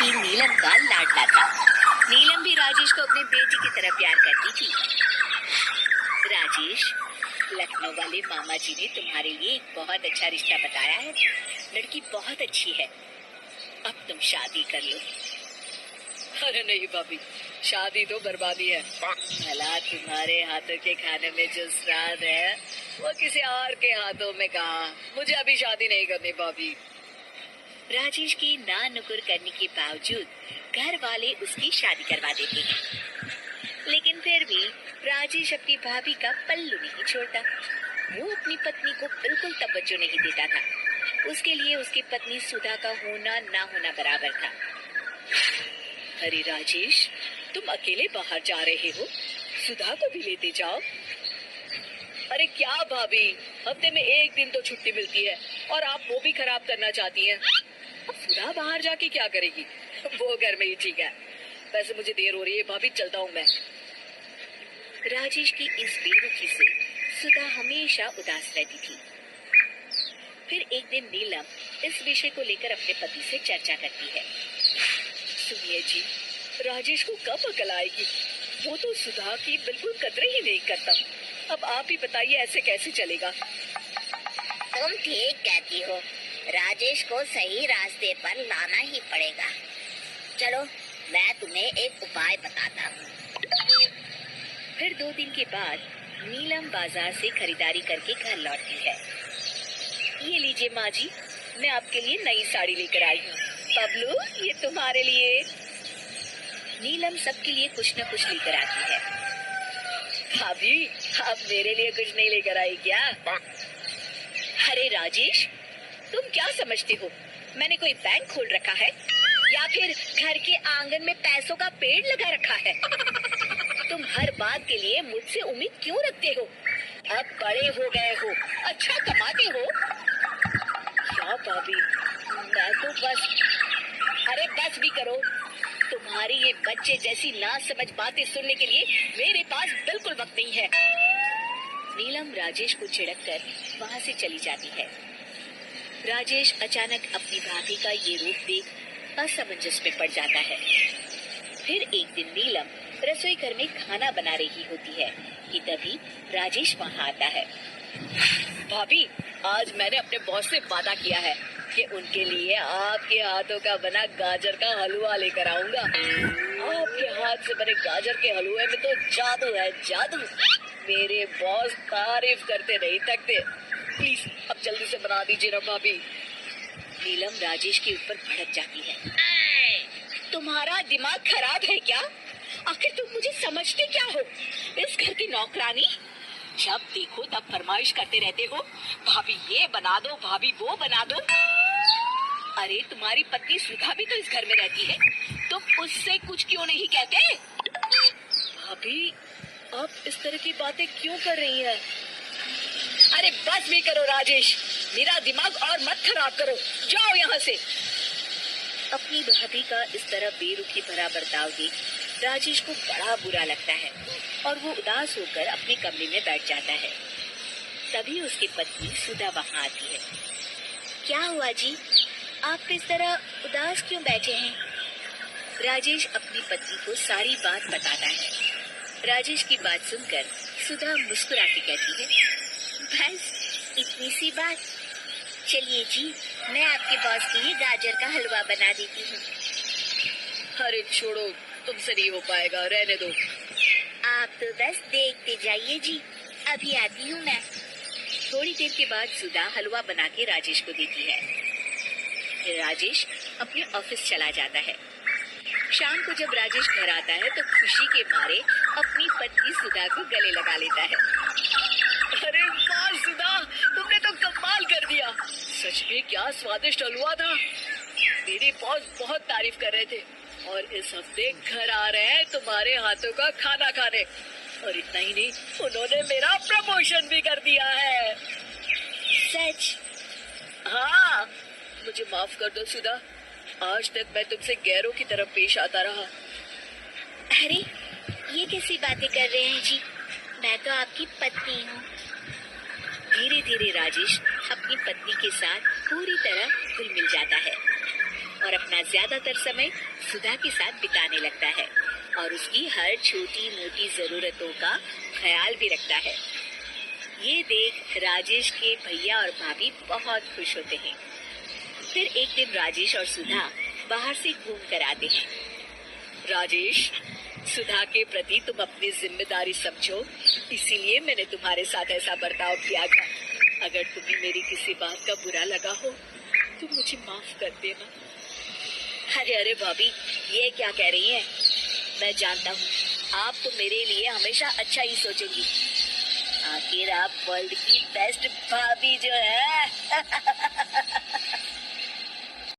ही नीलम का लाडला था। नीलम भी राजेश को अपने बेटे की तरह प्यार करती थी। राजेश, लखनऊ वाले मामा जी ने तुम्हारे लिए एक बहुत अच्छा रिश्ता बताया है। लड़की बहुत अच्छी है, अब तुम शादी कर लो। अरे नहीं भाभी, शादी तो बर्बादी है। भला तुम्हारे हाथों के खाने में जो स्वाद है वो किसी और के हाथों में कहा। मुझे अभी शादी नहीं करनी भाभी। राजेश की ना नुकुर करने के बावजूद घर वाले उसकी शादी करवा देते हैं। लेकिन फिर भी राजेश अपनी भाभी का पल्लू नहीं छोड़ता। वो अपनी पत्नी को बिल्कुल तवज्जो नहीं देता था। उसके लिए उसकी पत्नी सुधा का होना ना होना बराबर था। अरे राजेश, तुम अकेले बाहर जा रहे हो, सुधा को भी लेते जाओ। अरे क्या भाभी, हफ्ते में एक दिन तो छुट्टी मिलती है और आप वो भी खराब करना चाहती हैं। अब सुधा बाहर जाके क्या करेगी? वो घर में ही ठीक है। वैसे मुझे देर हो रही है भाभी, चलता हूँ मैं। राजेश की इस बेरुखी से सुधा हमेशा उदास रहती थी। फिर एक दिन नीलम इस विषय को लेकर अपने पति से चर्चा करती है। सुनिए जी, राजेश को कब अकल आएगी? वो तो सुधा की बिल्कुल कदर ही नहीं करता। अब आप ही बताइए, ऐसे कैसे चलेगा? तुम ठीक कहती हो, राजेश को सही रास्ते पर लाना ही पड़ेगा। चलो, मैं तुम्हें एक उपाय बताता हूँ। फिर 2 दिन के बाद नीलम बाजार से खरीदारी करके घर लौटती है। ये लीजिए माँ जी, मैं आपके लिए नई साड़ी लेकर आई हूँ। बबलू, ये तुम्हारे लिए। नीलम सबके लिए कुछ न कुछ लेकर आती है। भाभी, आप मेरे लिए कुछ नहीं लेकर आई क्या? अरे राजेश, तुम क्या समझते हो, मैंने कोई बैंक खोल रखा है या फिर घर के आंगन में पैसों का पेड़ लगा रखा है? तुम हर बात के लिए मुझसे उम्मीद क्यों रखते हो? अब बड़े हो गए हो, अच्छा कमाते हो। क्या भाभी, मैं तो बस। अरे बस भी करो। तुम्हारी ये बच्चे जैसी ना समझ बातें सुनने के लिए मेरे पास बिल्कुल वक्त नहीं है। नीलम राजेश को छिड़ककर वहाँ से चली जाती है। राजेश अचानक अपनी भाभी का ये रूप देख असमंजस में पड़ जाता है। फिर एक दिन नीलम रसोई घर में खाना बना रही होती है कि तभी राजेश वहाँ आता है। भाभी, आज मैंने अपने बॉस से वादा किया है कि उनके लिए आपके हाथों का बना गाजर का हलवा लेकर आऊंगा। आपके हाथ से बने गाजर के हलवे में तो जादू है, जादू। मेरे बॉस तारीफ करते नहीं थकते। प्लीज अब जल्दी से बना दीजिए ना भाभी। नीलम राजेश के ऊपर भड़क जाती है। तुम्हारा दिमाग खराब है क्या? आखिर तुम मुझे समझते क्या हो? इस घर की नौकरानी? जब देखो तब फरमाइश करते रहते हो, भाभी ये बना दो, भाभी वो बना दो। अरे तुम्हारी पत्नी सुधा भी तो इस घर में रहती है, तुम उससे कुछ क्यों नहीं कहते? भाभी, आप इस तरह की बातें क्यों कर रही हैं? अरे बस भी करो राजेश, मेरा दिमाग और मत खराब करो, जाओ यहाँ से। अपनी भाभी का इस तरह बेरुखी भरा बर्ताव देख राजेश को बड़ा बुरा लगता है और वो उदास होकर अपने कमरे में बैठ जाता है। तभी उसकी पत्नी सुधा वहाँ आती है। क्या हुआ जी, आप इस तरह उदास क्यों बैठे हैं? राजेश अपनी पत्नी को सारी बात बताता है। राजेश की बात सुनकर सुधा मुस्कुरा के कहती है, बस इतनी सी बात? चलिए जी, मैं आपके बॉस के लिए गाजर का हलवा बना देती हूँ। अरे छोड़ो, तुमसे नहीं हो पाएगा, रहने दो। आप तो बस देखते जाइए जी, अभी आती हूँ मैं। थोड़ी देर के बाद सुधा हलवा बना के राजेश को देती है। फिर राजेश अपने ऑफिस चला जाता है। शाम को जब राजेश घर आता है तो खुशी के मारे अपनी पत्नी सुधा को गले लगा लेता है। अरे वाह सुधा, तुमने तो कमाल कर दिया। सच में क्या स्वादिष्ट हलवा था। मेरे बॉस बहुत तारीफ कर रहे थे और इस हफ्ते घर आ रहे हैं तुम्हारे हाथों का खाना खाने। और इतना ही नहीं, उन्होंने मेरा प्रमोशन भी कर दिया है। सच? हाँ, मुझे माफ कर दो सुधा, आज तक मैं तुमसे गैरों की तरफ पेश आता रहा। अरे ये कैसी बातें कर रहे हैं जी, मैं तो आपकी पत्नी हूँ। धीरे धीरे राजेश अपनी पत्नी के साथ पूरी तरह घुल मिल जाता है। और अपना ज्यादातर समय सुधा के साथ बिताने लगता है और उसकी हर छोटी मोटी जरूरतों का ख्याल भी रखता है। ये देख राजेश के भैया और भाभी बहुत खुश होते हैं। फिर एक दिन राजेश और सुधा बाहर से घूम कर आते हैं। राजेश, सुधा के प्रति तुम अपनी जिम्मेदारी समझो, इसीलिए मैंने तुम्हारे साथ ऐसा बर्ताव किया था। अगर तुम्हें मेरी किसी बात का बुरा लगा हो तो मुझे माफ कर देना। अरे अरे भाभी, ये क्या कह रही हैं? मैं जानता हूँ आप तो मेरे लिए हमेशा अच्छा ही सोचेंगी। आखिर आप वर्ल्ड की बेस्ट भाभी जो है।